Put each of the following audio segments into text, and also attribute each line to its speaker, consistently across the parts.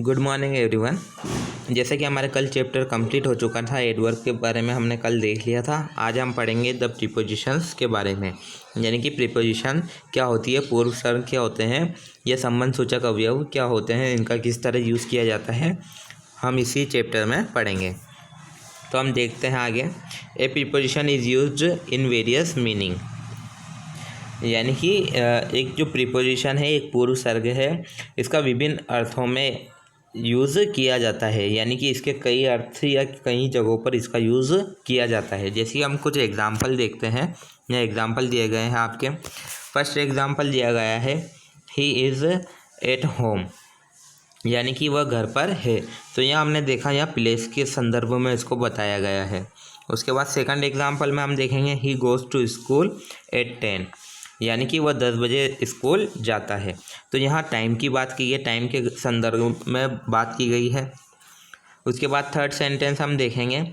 Speaker 1: Good morning everyone. जैसे कि हमारे कल चैप्टर कंप्लीट हो चुका था, एडवर्ब के बारे में हमने कल देख लिया था। आज हम पढ़ेंगे द प्रीपोजिशंस के बारे में, यानी कि प्रीपोजिशन क्या होती है, पूर्व सर्ग क्या होते हैं, यह संबंध सूचक अवयव क्या होते हैं, इनका किस तरह यूज़ किया जाता है, हम इसी चैप्टर में पढ़ेंगे। तो हम देखते हैं आगे। ए preposition is used in various meaning, यानी कि एक जो प्रीपोजिशन है एक पूर्व सर्ग है, इसका विभिन्न अर्थों में यूज़ किया जाता है, यानी कि इसके कई अर्थ या कई जगहों पर इसका यूज़ किया जाता है। जैसे कि हम कुछ एग्जांपल देखते हैं, यह एग्जांपल दिए गए हैं आपके। फर्स्ट एग्जांपल दिया गया है, ही इज़ एट होम, यानी कि वह घर पर है। तो यहाँ हमने देखा, यहाँ प्लेस के संदर्भ में इसको बताया गया है। उसके बाद सेकंड एग्जांपल में हम देखेंगे, he goes to school at 10, यानी कि वह 10 बजे स्कूल जाता है। तो यहाँ टाइम की बात की गई, टाइम के संदर्भ में बात की गई है। उसके बाद थर्ड सेंटेंस हम देखेंगे,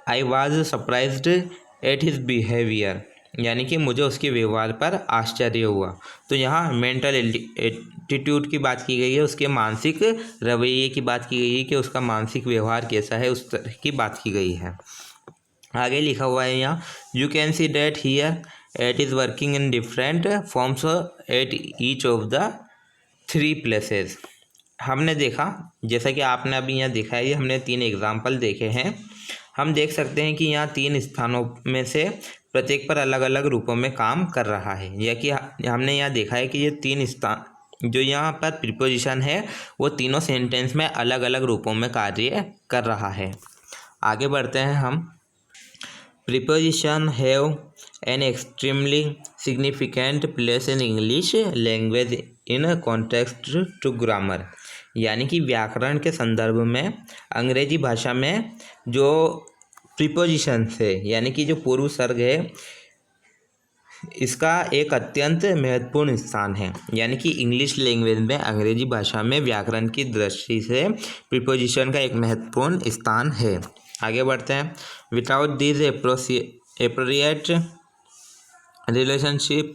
Speaker 1: I was surprised at his behaviour, यानी कि मुझे उसके व्यवहार पर आश्चर्य हुआ। तो यहाँ मेंटल एटीट्यूड की बात की गई है, उसके मानसिक रवैये की बात की गई है कि उसका मानसिक व्यवहार कैसा है, उस तरह की बात की गई है। आगे लिखा हुआ है यहाँ, you can see that here eight is working in different forms at each of the 3 places. हमने देखा, जैसा कि आपने अभी यहाँ देखा है, ये हमने 3 एग्जाम्पल देखे हैं। हम देख सकते हैं कि यहाँ 3 स्थानों में से प्रत्येक पर अलग अलग रूपों में काम कर रहा है, या कि हमने यहाँ देखा है कि ये 3 स्थान जो यहाँ पर प्रीपोजिशन है वो तीनों सेंटेंस में अलग अलग रूपों में कार्य कर रहा है। आगे बढ़ते हैं हम। Preposition have an extremely significant place in English language in context to grammar, यानी कि व्याकरण के संदर्भ में अंग्रेजी भाषा में जो प्रीपोजिशन है, यानी कि जो पूर्व सर्ग है, इसका एक अत्यंत महत्वपूर्ण स्थान है। यानी कि इंग्लिश लैंग्वेज में, अंग्रेजी भाषा में व्याकरण की दृष्टि से प्रीपोजिशन का एक महत्वपूर्ण स्थान है। आगे बढ़ते हैं। Without this appropriate relationship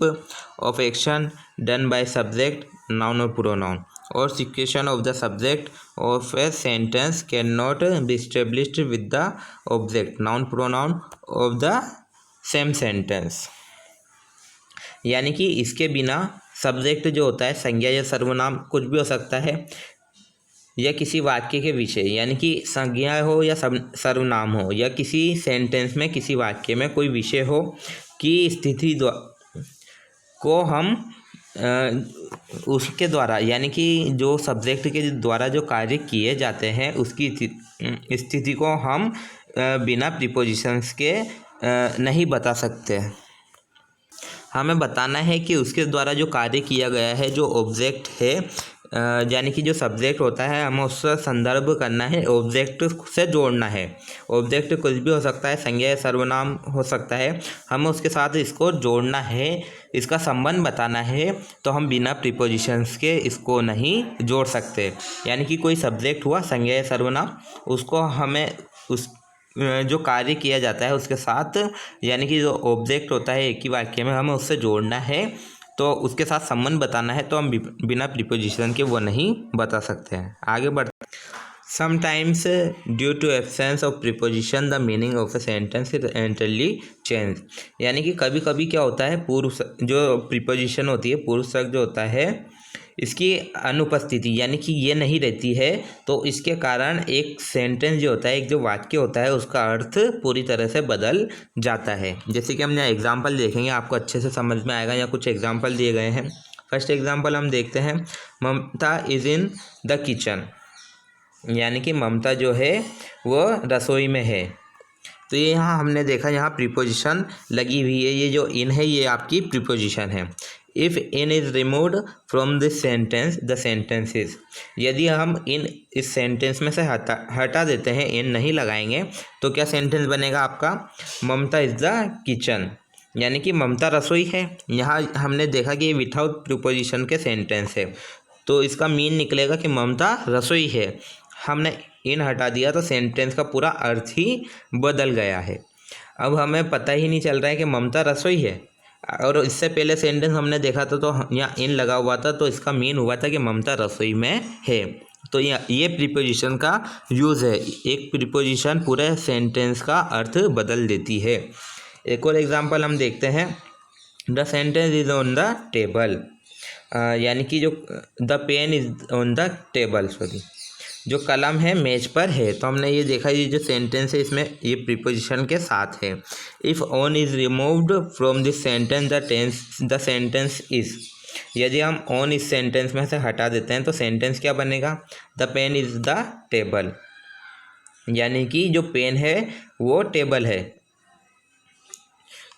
Speaker 1: of action done by subject, noun और प्रोनाउन और situation of the subject of a sentence can not be established with the object, noun pronoun of the same sentence, यानी कि इसके बिना subject जो होता है, संज्ञा या सर्वनाम कुछ भी हो सकता है, या किसी वाक्य के विषय, यानी कि संज्ञा हो या सर्वनाम हो, या किसी सेंटेंस में, किसी वाक्य में कोई विषय हो की स्थिति को हम उसके द्वारा, यानी कि जो सब्जेक्ट के द्वारा जो कार्य किए जाते हैं उसकी स्थिति को हम बिना प्रीपोजिशंस के नहीं बता सकते। हमें बताना है कि उसके द्वारा जो कार्य किया गया है, जो ऑब्जेक्ट है, यानी कि जो सब्जेक्ट होता है, हमें उससे संदर्भ करना है, ऑब्जेक्ट से जोड़ना है। ऑब्जेक्ट कुछ भी हो सकता है, संज्ञा या सर्वनाम हो सकता है, हमें उसके साथ इसको जोड़ना है, इसका संबंध बताना है। तो हम बिना प्रीपोजिशंस के इसको नहीं जोड़ सकते। यानी कि कोई सब्जेक्ट हुआ, संज्ञा या सर्वनाम, उसको हमें उस जो कार्य किया जाता है उसके साथ, यानी कि जो ऑब्जेक्ट होता है एक ही वाक्य में, हमें उससे जोड़ना है, तो उसके साथ संबंध बताना है। तो हम बिना प्रीपोजिशन के वो नहीं बता सकते हैं। आगे बढ़ते। Sometimes due to absence of preposition the meaning of a sentence is entirely change, यानी कि कभी कभी क्या होता है, पूर्व जो प्रीपोजिशन होती है, पूर्व सर्ग जो होता है, इसकी अनुपस्थिति, यानी कि ये नहीं रहती है, तो इसके कारण एक सेंटेंस जो होता है, एक जो वाक्य होता है, उसका अर्थ पूरी तरह से बदल जाता है। जैसे कि हम यहाँ एग्जांपल देखेंगे, आपको अच्छे से समझ में आएगा। यहाँ कुछ एग्जांपल दिए गए हैं। फर्स्ट एग्जांपल हम देखते हैं, ममता इज़ इन द किचन, यानी कि ममता जो है वो रसोई में है। तो ये यहाँ हमने देखा, यहाँ प्रीपोजिशन लगी हुई है, ये जो इन है ये आपकी प्रीपोजिशन है। If in is removed from this sentence the sentence is, यदि हम इन इस सेंटेंस में से हटा देते हैं, इन नहीं लगाएंगे, तो क्या सेंटेंस बनेगा आपका, ममता इज़ द किचन, यानी कि ममता रसोई है। यहाँ हमने देखा कि ये विदाउट प्रीपोजिशन के सेंटेंस है, तो इसका मीन निकलेगा कि ममता रसोई है। हमने इन हटा दिया तो सेंटेंस का पूरा अर्थ ही बदल गया है। अब हमें पता ही नहीं चल रहा है कि ममता रसोई है, और इससे पहले सेंटेंस हमने देखा था तो यहाँ इन लगा हुआ था, तो इसका मीन हुआ था कि ममता रसोई में है। तो ये प्रीपोजिशन का यूज़ है। एक प्रीपोजिशन पूरे सेंटेंस का अर्थ बदल देती है। एक और एग्जांपल हम देखते हैं, the sentence is on the table, यानी कि जो the pen is on the table, sorry, जो कलम है मेज पर है। तो हमने ये देखा, ये जो सेंटेंस है इसमें ये प्रीपोजिशन के साथ है। If on is removed from this sentence the sentence is, यदि हम ऑन इस सेंटेंस में से हटा देते हैं तो सेंटेंस क्या बनेगा, the pen is the table, यानी कि जो पेन है वो टेबल है।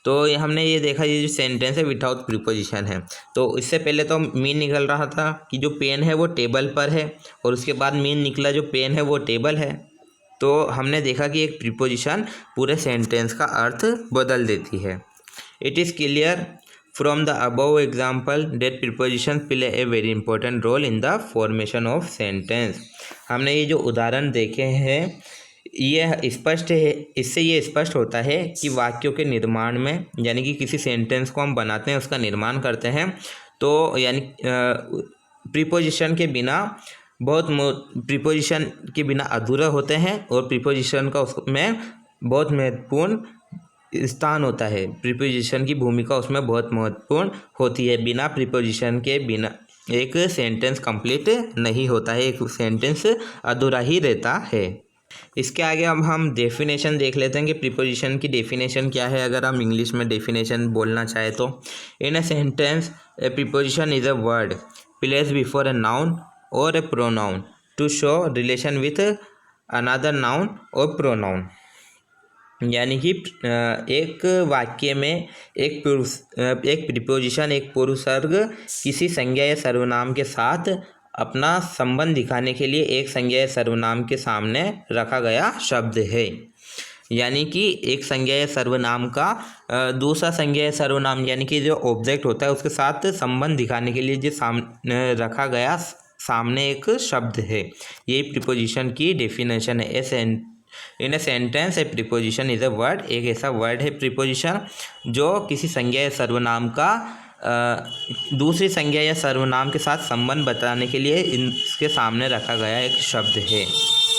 Speaker 1: तो हमने ये देखा, ये जो सेंटेंस है विदाउट प्रीपोजिशन है। तो इससे पहले तो मीन निकल रहा था कि जो पेन है वो टेबल पर है, और उसके बाद मीन निकला जो पेन है वो टेबल है। तो हमने देखा कि एक प्रीपोजिशन पूरे सेंटेंस का अर्थ बदल देती है। It is clear from the above example that preposition play a very important role in the formation of sentence. हमने ये जो उदाहरण देखे हैं ये स्पष्ट है, इससे ये स्पष्ट होता है कि वाक्यों के निर्माण में, यानी कि किसी सेंटेंस को हम बनाते हैं, उसका निर्माण करते हैं, तो यानी प्रीपोजिशन के बिना प्रीपोजिशन के बिना अधूरा होते हैं, और प्रीपोजिशन का उसमें बहुत महत्वपूर्ण स्थान होता है। प्रीपोजिशन की भूमिका उसमें बहुत महत्वपूर्ण होती है। बिना प्रीपोजिशन के बिना एक सेंटेंस कंप्लीट नहीं होता है, एक सेंटेंस अधूरा ही रहता है। इसके आगे अब हम डेफिनेशन देख लेते हैं कि प्रीपोजिशन की डेफिनेशन क्या है, अगर हम इंग्लिश में डेफिनेशन बोलना चाहे तो। In a sentence a preposition is a word place before a noun और a pronoun to show relation with another noun और प्रोनाउन, यानी कि एक वाक्य में एक प्रीपोजिशन, एक पूर्वसर्ग किसी संज्ञा या सर्वनाम के साथ अपना संबंध दिखाने के लिए एक संज्ञा या सर्वनाम के सामने रखा गया शब्द है। यानी कि एक संज्ञा या सर्वनाम का दूसरा संज्ञा या सर्वनाम, यानी कि जो ऑब्जेक्ट होता है उसके साथ संबंध दिखाने के लिए जो सामने रखा गया सामने एक शब्द है, यही प्रीपोजिशन की डेफिनेशन है। In a sentence a preposition is a word, एक ऐसा वर्ड है प्रीपोजिशन जो किसी संज्ञा या सर्वनाम का दूसरी संज्ञा या सर्वनाम के साथ संबंध बताने के लिए इसके सामने रखा गया एक शब्द है।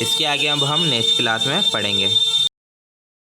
Speaker 1: इसके आगे अब हम नेक्स्ट क्लास में पढ़ेंगे।